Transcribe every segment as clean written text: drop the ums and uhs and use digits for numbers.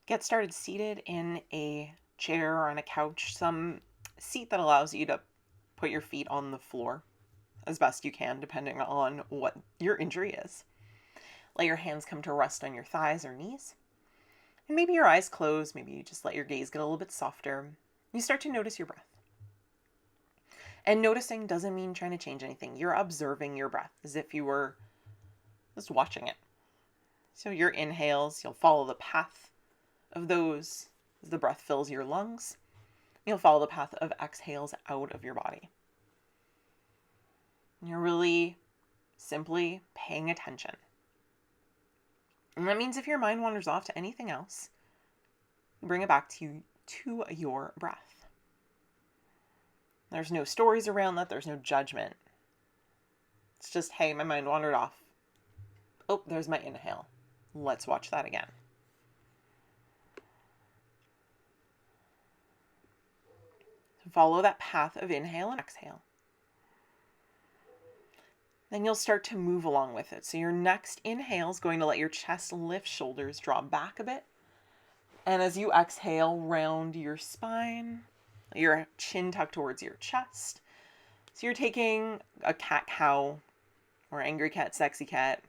Get started seated in a chair or on a couch, some seat that allows you to put your feet on the floor as best you can, depending on what your injury is. Let your hands come to rest on your thighs or knees. And maybe your eyes close, maybe you just let your gaze get a little bit softer. You start to notice your breath. And noticing doesn't mean trying to change anything. You're observing your breath as if you were just watching it. So your inhales, you'll follow the path of those as the breath fills your lungs. You'll follow the path of exhales out of your body. And you're really simply paying attention. And that means if your mind wanders off to anything else, bring it back to your breath. There's no stories around that. There's no judgment. It's just, hey, my mind wandered off. Oh, there's my inhale. Let's watch that again. Follow that path of inhale and exhale. Then you'll start to move along with it. So your next inhale is going to let your chest lift, shoulders drop back a bit. And as you exhale, round your spine, your chin tucked towards your chest. So you're taking a cat-cow or angry cat, sexy cat,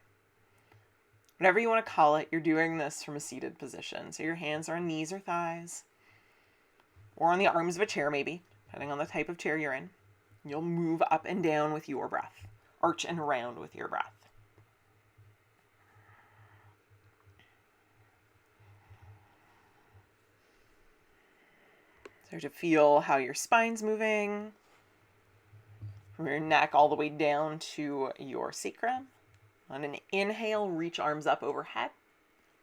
whatever you want to call it. You're doing this from a seated position. So your hands are on knees or thighs or on the arms of a chair maybe, depending on the type of chair you're in. You'll move up and down with your breath. Arch and round with your breath. Start to feel how your spine's moving from your neck all the way down to your sacrum. On an inhale, reach arms up overhead.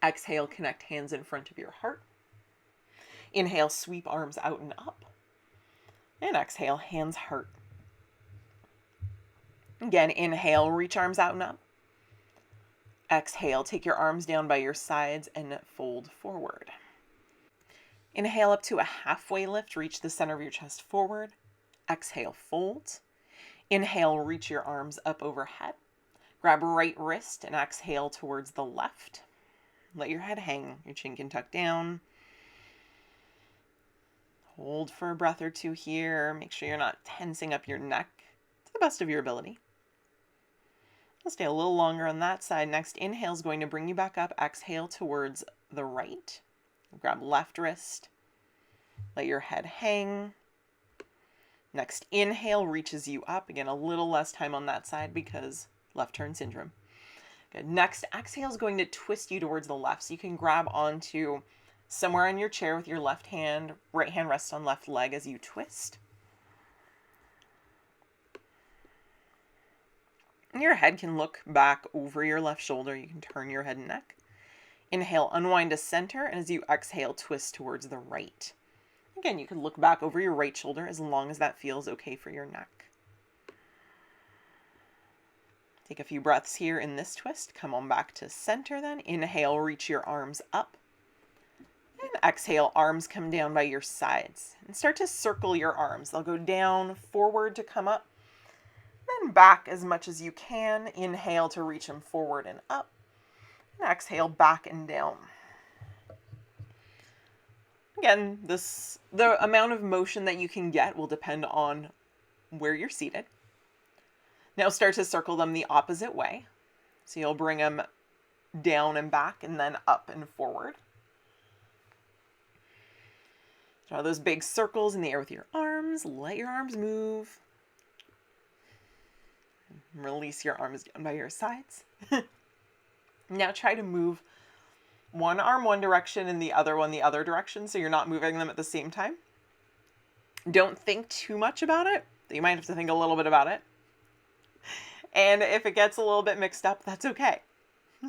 Exhale, connect hands in front of your heart. Inhale, sweep arms out and up. And exhale, hands heart. Again, inhale, reach arms out and up. Exhale, take your arms down by your sides and fold forward. Inhale up to a halfway lift, reach the center of your chest forward. Exhale, fold. Inhale, reach your arms up overhead. Grab right wrist and exhale towards the left. Let your head hang, your chin can tuck down. Hold for a breath or two here. Make sure you're not tensing up your neck to the best of your ability. We'll stay a little longer on that side. Next inhale is going to bring you back up. Exhale towards the right. Grab left wrist. Let your head hang. Next inhale reaches you up. Again, a little less time on that side because left turn syndrome. Good. Next exhale is going to twist you towards the left. So you can grab onto somewhere on your chair with your left hand. Right hand rests on left leg as you twist. Your head can look back over your left shoulder. You can turn your head and neck. Inhale, unwind to center, and as you exhale, twist towards the right. Again, you can look back over your right shoulder as long as that feels okay for your neck. Take a few breaths here in this twist. Come on back to center then. Inhale, reach your arms up. And exhale, arms come down by your sides. And start to circle your arms. They'll go down, forward to come up. Then back as much as you can. Inhale to reach them forward and up. And exhale, back and down. Again, the amount of motion that you can get will depend on where you're seated. Now start to circle them the opposite way. So you'll bring them down and back and then up and forward. Draw those big circles in the air with your arms. Let your arms move. Release your arms down by your sides. Now try to move one arm one direction and the other one the other direction so you're not moving them at the same time. Don't think too much about it. You might have to think a little bit about it. And if it gets a little bit mixed up, that's okay.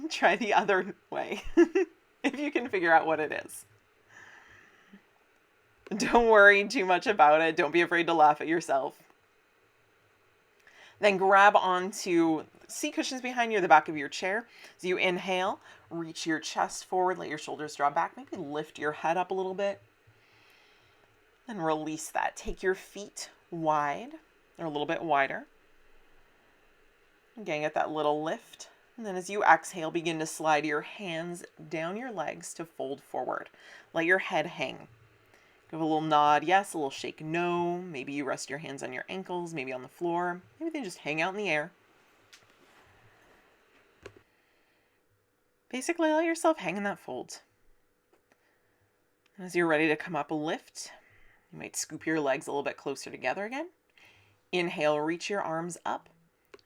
Try the other way if you can figure out what it is. Don't worry too much about it. Don't be afraid to laugh at yourself. Then grab onto seat cushions behind you or the back of your chair. As you inhale, reach your chest forward, let your shoulders drop back. Maybe lift your head up a little bit. Then release that. Take your feet wide or a little bit wider. Again, get that little lift And then as you exhale, begin to slide your hands down your legs to fold forward. Let your head hang. Give a little nod, yes, a little shake, no. Maybe you rest your hands on your ankles, maybe on the floor. Maybe they just hang out in the air. Basically, let yourself hang in that fold. And as you're ready to come up, lift. You might scoop your legs a little bit closer together again. Inhale, reach your arms up.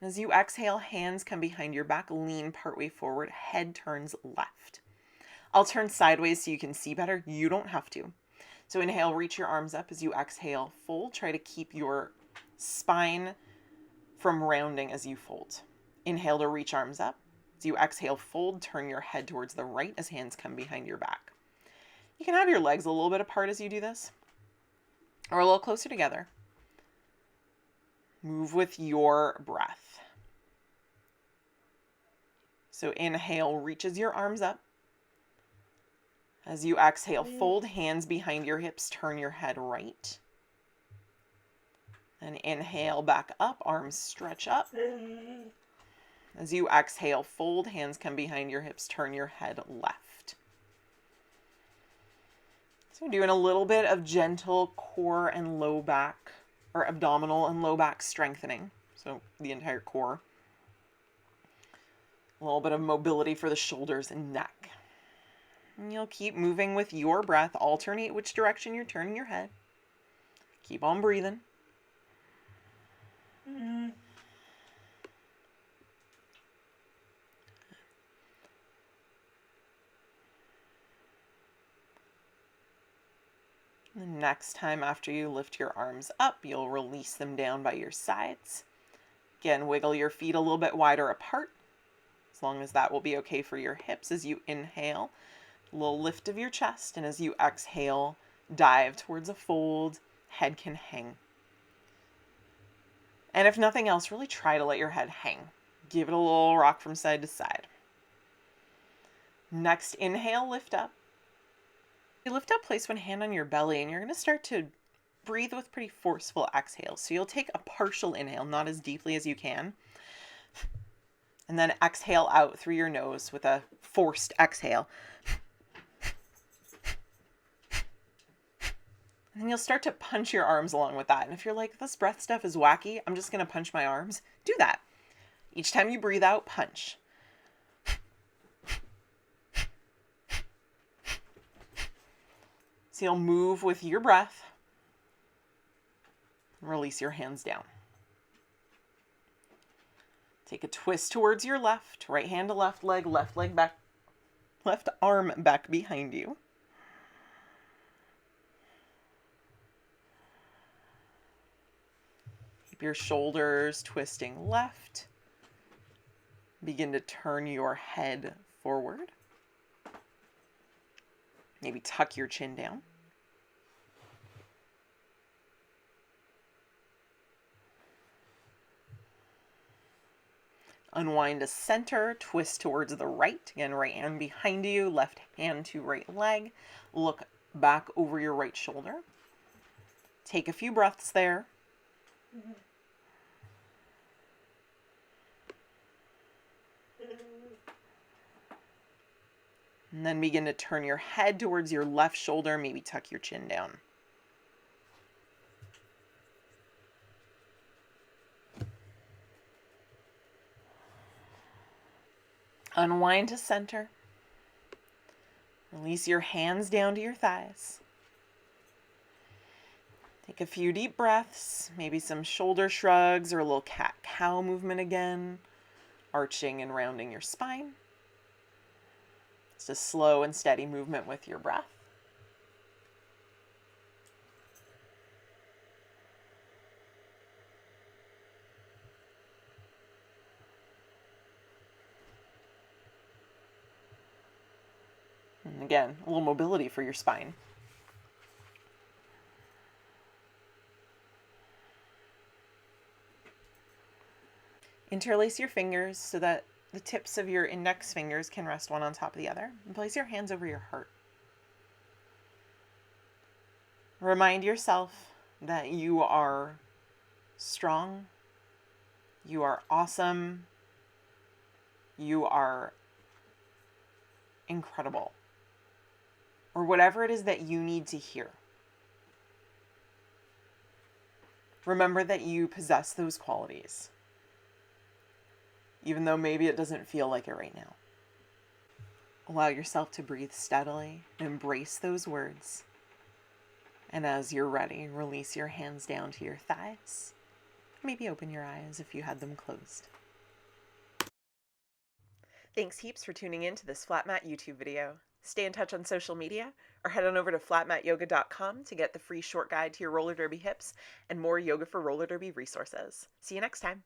As you exhale, hands come behind your back, lean partway forward, head turns left. I'll turn sideways so you can see better. You don't have to. So inhale, reach your arms up. As you exhale, fold. Try to keep your spine from rounding as you fold. Inhale to reach arms up. As you exhale, fold, turn your head towards the right as hands come behind your back. You can have your legs a little bit apart as you do this, or a little closer together. Move with your breath. So inhale, reaches your arms up. As you exhale, fold, hands behind your hips, turn your head right. And inhale, back up, arms stretch up. As you exhale, fold, hands come behind your hips, turn your head left. So doing a little bit of gentle core and low back, or abdominal and low back strengthening. So the entire core. A little bit of mobility for the shoulders and neck. And you'll keep moving with your breath. Alternate which direction you're turning your head. Keep on breathing. The next time after you lift your arms up, you'll release them down by your sides. Again, wiggle your feet a little bit wider apart, as long as that will be okay for your hips. As you inhale, a little lift of your chest, and as you exhale, dive towards a fold, head can hang. And if nothing else, really try to let your head hang. Give it a little rock from side to side. Next, inhale, lift up. You lift up, place one hand on your belly, and you're going to start to breathe with pretty forceful exhales. So you'll take a partial inhale, not as deeply as you can, and then exhale out through your nose with a forced exhale. And then you'll start to punch your arms along with that. And if you're like, this breath stuff is wacky, I'm just going to punch my arms, do that. Each time you breathe out, punch. So you'll move with your breath. And release your hands down. Take a twist towards your left. Right hand to left leg back. Left arm back behind you. Keep your shoulders twisting left. Begin to turn your head forward. Maybe tuck your chin down. Unwind to center, twist towards the right. Again, right hand behind you, left hand to right leg. Look back over your right shoulder. Take a few breaths there. And then begin to turn your head towards your left shoulder, maybe tuck your chin down. Unwind to center. Release your hands down to your thighs. Take a few deep breaths, maybe some shoulder shrugs or a little cat-cow movement again, arching and rounding your spine. It's a slow and steady movement with your breath. And again, a little mobility for your spine. Interlace your fingers so that the tips of your index fingers can rest one on top of the other. And place your hands over your heart. Remind yourself that you are strong, you are awesome, You are incredible. Or whatever it is that you need to hear. Remember that you possess those qualities, even though maybe it doesn't feel like it right now. Allow yourself to breathe steadily, embrace those words, and as you're ready, release your hands down to your thighs. Maybe open your eyes if you had them closed. Thanks heaps for tuning in to this Flat Mat YouTube video. Stay in touch on social media or head on over to flatmatyoga.com to get the free short guide to your roller derby hips and more yoga for roller derby resources. See you next time.